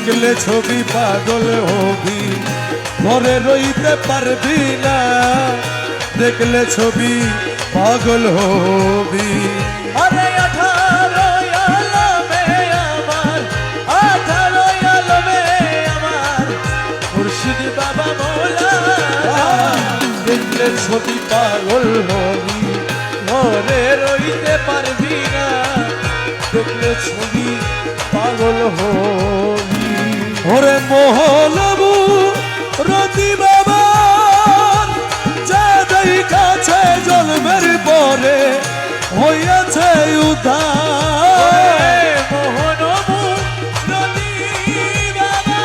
দেখলে ছবি পাগল হবি, ঘরে রইতে পারবি না, দেখলে ছবি পাগল হবি। আরে 18 আলমে আমার, 18 আলমে আমার মুর্শিদ বাবা মৌলানা, দেখলে ছবি পাগল হবি, ঘরে রইতে পারবি না, দেখলে ছবি পাগল হবি। ওরে মহলবু রতি বাবা যাদের কাছে জন্মের পরে হইয়াছে উদ্ধার, মোহনবু নদী বাবা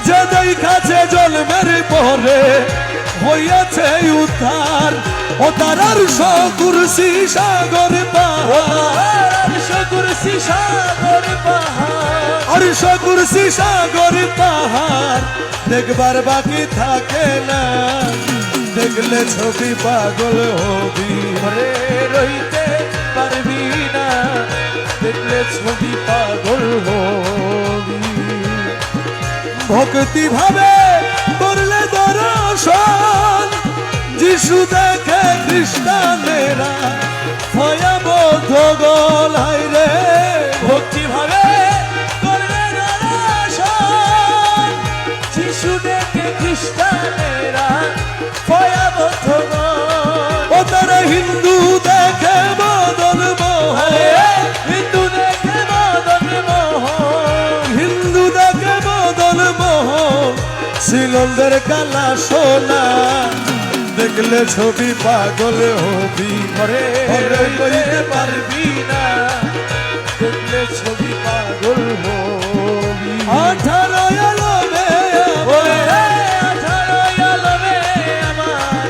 যাদের কাছে জন্মের পরে হইয়াছে উদ্ধার। ও তারার কুরসি সাগর পাহাড়, কুরসি সাগর পাহাড়, অর্শ কুরসি সাগর পাহাড় দেখবার বাকি থাকে না, দেখলে ছবি পাগল হবি, ঘরে রইতে পারবি না, দেখলে ছবি পাগল হবি। ভক্তি ভাবে করলে দর্শন, যিশু দেখে খ্রিস্টানেরা ভয়াবহ গলায় রে, ভক্তি ভাবে করলে দর্শন, যিশু দেখে খ্রিস্টানেরা ভয়াবহ ও তারা হিন্দু দেখে মদন মোহন, হিন্দু দেখে মদন মোহন, হিন্দু দেখে মদন মোহন, শ্রীনন্দের কালা সোনা, দেখলে ছবি পাগল হবি, ঘরে রইতে পারবি না, দেখলে ছবি পাগল হবি। 18 আলমে ওরে 18 আলমে আমার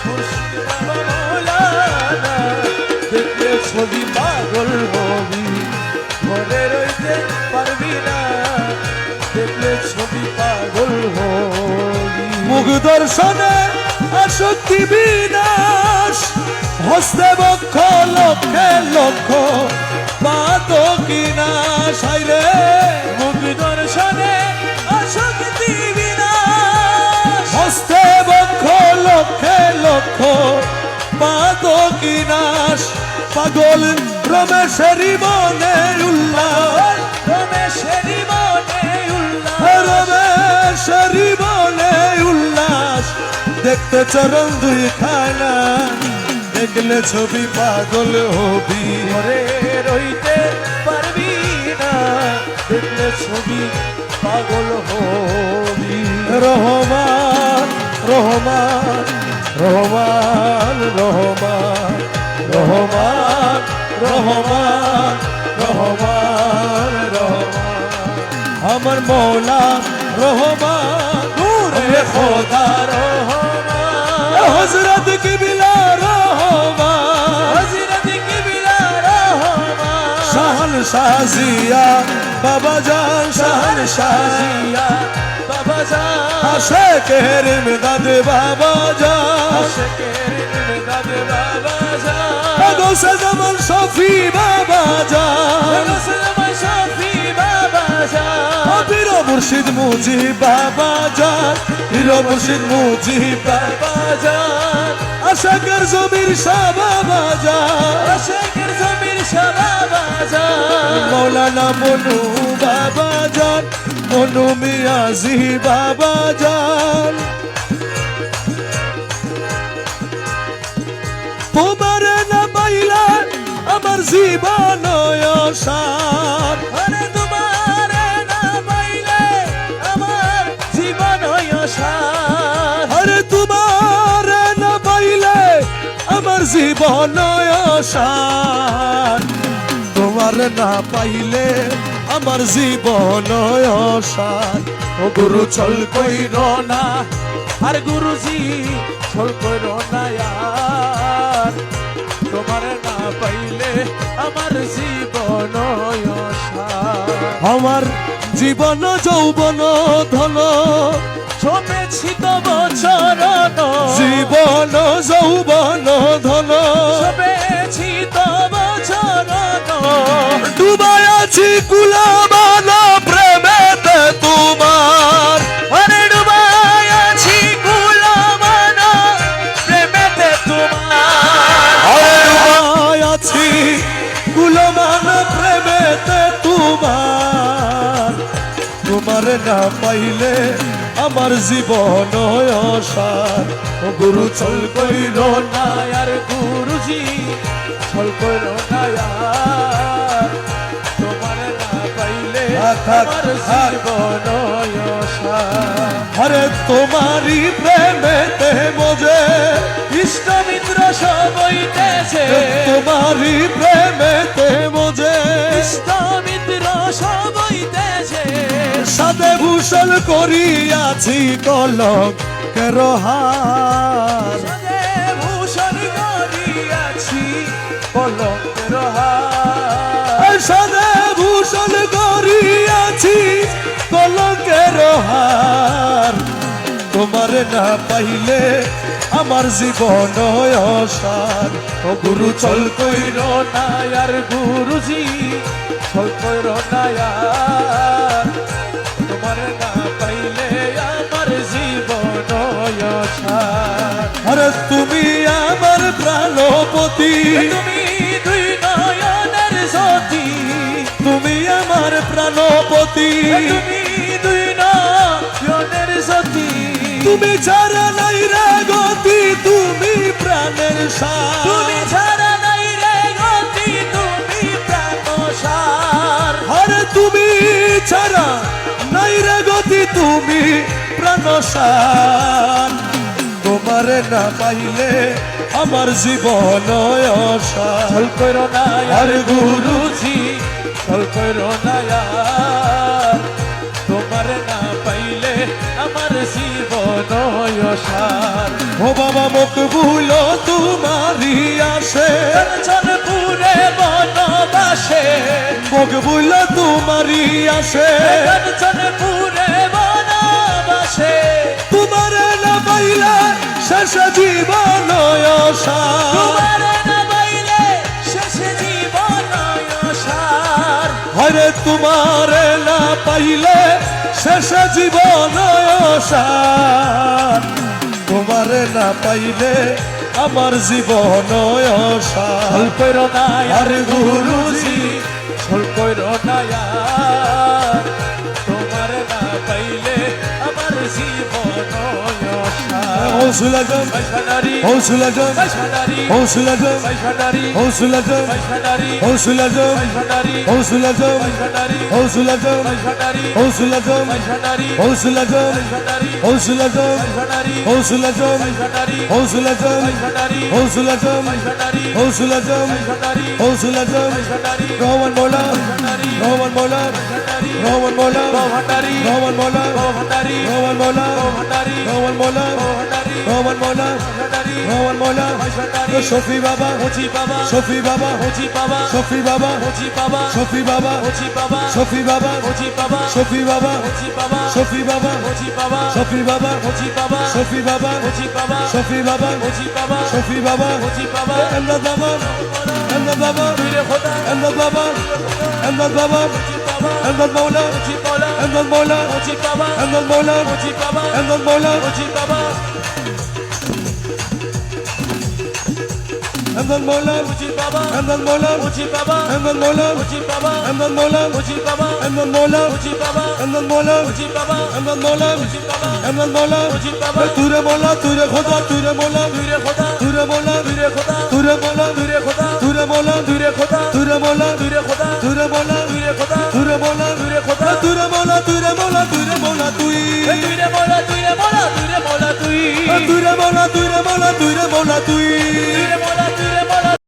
মুর্শিদ বাবা মৌলানা, দেখলে ছবি পাগল হবি, ঘরে রইতে পারবি না, দেখলে ছবি পাগল হবি। মুখ দর্শনে আসক্তি বিনাশ, হস্তে বক্ষ লক্ষে লক্ষ পাতকি নাশ, হাইরে মুখ দর্শনে অশক্তি বিনাশ, হস্তে বক্ষ লক্ষে লক্ষ পাতকি নাশ। পাগল রমেশেরই মনে উল্লাস, রমেশেরই মনে উল্লাস, রমেশেরই মনে উল্লাস, দেখতে চরণ দুই খানা, দেখলে ছবি পাগল হবি, ঘরে রইতে পারবি না, দেখলে ছবি পাগল হবি। রহমান রহমান রহমান রহমান রহমান রহমান রহমান রহমান, আমার মৌলা রহমান, নূরে খোদা রহমান, হযরত কিবলা রহমান, হযরত কিবলা রহমান, শাহন শাহজিয়া বাবা জান, শাহন শাহজিয়া শাহজিয়া বাবা জান, আশেকের ইমদাদ বাবা জান, আশিকের ইমদাদ বাবা জান, গৌসে জামান শফি বাবা জান, মুসলমান শফি বাবা জান, পীর মুর্শিদ মুজিব বাবা জান, পীর মুর্শিদ মুজিব বাবা জান, আশেকের জমির শাহ বাবা জান, আশিকের জমির শাহ বাবা জান, মৌলানা মনু বাবা জান, মনু মিয়াজি বাবা জান। তোমার না পাইলে আমার জীবন অসার, আরে তোমার না পাইলে আমার জীবন অসার, আরে তোমার না পাইলে আমার জীবন অসার, তোমার না পাইলে আমার জীবন অসার। ও গুরু চল কইর না, আর গুরুজি ছল করো না আর, তোমার না পাইলে আমার জীবন অসার, আমার জীবন যৌবন ধন, ছপেছি তব চরণ, জীবন যৌবন ধন, ছপেছি তব চরণ, ডুবাই আছি কুলাবানা প্রেমে, তোমার না পাইলে আমার জীবন অসার ও গুরু চল কইর না আর গুরুজি ছল কইর না আর তোমার না পাইলে থাক, আমার থাক। জীবন অসার আরে তোমারই প্রেমেতে মজে ইষ্ট মিত্র সব হইতেছে তোমারই প্রেমেতে মজে ইষ্ট মিত্র সব হইতেছে সাদে ভূষণ করিয়াছি কলঙ্ক হার সাদে ভূষণ করিয়াছি কলঙ্কের হার সাদে ভূষণ করিয়াছি কলঙ্কের হার তোমার না পাইলে আমার জীবন অসার ও গুরু চল কইর না আর গুরুজি ছল কইর না আর তোমার না পাইলে আমার জীবন অসার আরে তুমি আমার প্রাণপতি তুমি দুই নয়নের জ্যোতি তুমি আমার প্রাণপতি তুমি দুই নয়নের জ্যোতি তুমি ছাড়া নাই রে গতি তুমি প্রাণের সার তুমি ছাড়া নাই রে গতি তুমি প্রাণসার আরে তুমি ছাড়া নাই রে গতি তুমি প্রাণ সার তোমার না পাইলে আমার জীবন অসার ছল কইর না আর আর গুরুজি ছল কইর না আর তোমার না পাইলে আমার জীবন অসার ও বাবা মুখ ভুলো তোমারই আসে কাঞ্চনপুরে বনবাসে মুখ ভুলো তোমারই আসে কাঞ্চনপুরে বনবাসে তোমার না পাইলে শেষ জীবন অসার তোমার না পাইলে শেষ জীবন অসার আরে তোমার না পাইলে শেষ জীবন অসার তোমার না পাইলে আমার জীবন অসার ছল কইর না আর আর গুরুজি ছল কইর না আর তোমার না পাইলে আমার জীবন অসার হৌসলা জম বৈষ্ণারি হৌসলা জম বৈষ্ণারি হৌসলা জম বৈষ্ণারি হৌসলা জম বৈষ্ণারি হৌসলা জম বৈষ্ণারি হৌসলা জম বৈষ্ণারি হৌসলা জম বৈষ্ণারি হৌসলা জম বৈষ্ণারি হৌসলা জম বৈষ্ণারি হৌসলা জম বৈষ্ণারি হৌসলা জম বৈষ্ণারি হৌসলা জম বৈষ্ণারি হৌসলা জম বৈষ্ণারি হৌসলা জম বৈষ্ণারি হৌসলা জম বৈষ্ণারি রহমান মৌলা বৈষ্ণারি রহমান মৌলা বৈষ্ণারি রহমান মৌলা ভণ্ডারি রহমান মৌলা ভণ্ডারি রহমান মৌলা ভণ্ডারি রহমান মৌলা ভণ্ডারি রহমান মৌলা ভণ্ডারি রহমান মৌলা বৈষ্ণারি শফি বাবা মুচি বাবা শফি বাবা মুচি বাবা শফি বাবা মুচি বাবা শফি বাবা মুচি বাবা শফি বাবা মুচি বাবা শফি বাবা মুচি বাবা শফি বাবা মুচি বাবা শফি বাবা মুচি বাবা শফি বাবা মুচি বাবা শফি বাবা মুচি বাবা শফি বাবা মুচি বাবা এমদাদ বাবা এমদাদ বাবা তুইরে খোদা এমদাদ বাবা এমদাদ বাবা মুচি বাবা এমদাদ মৌলা মুচি বাবা এমদাদ মৌলা মুচি বাবা এমদাদ মৌলা মুচি বাবা এমদাদ মৌলা মুচি বাবা এমদাদ মৌলা মুচি বাবা এমদাদ মৌলা মুচি বাবা এমদাদ মৌলা মুচি বাবা এমদাদ মৌলা মুচি বাবা এমদাদ মৌলা মুচি বাবা এমদাদ মৌলা মুচি বাবা এমদাদ মৌলা মুচি বাবা এমদাদ মৌলা মুচি বাবা তুরে মৌলা তুরে খোদা তুরে মৌলা তুইরে খোদা তুরে মৌলা তুইরে খোদা তুরে মৌলা তুইরে খোদা তুরে মৌলা তুইরে খোদা তুরে মৌলা তুইরে খোদা তুরে মৌলা তুইরে খোদা তুরে মৌলা তুইরে খোদা তুরে মৌলা তুরে মৌলা তুরে মৌলা তুই তুইরে মোলা তুইরে মোলা তুইরে মোলা তুই তুরে মৌলা তুরে মৌলা তুরে মৌলা তুই তুইরে মোলা তুইরে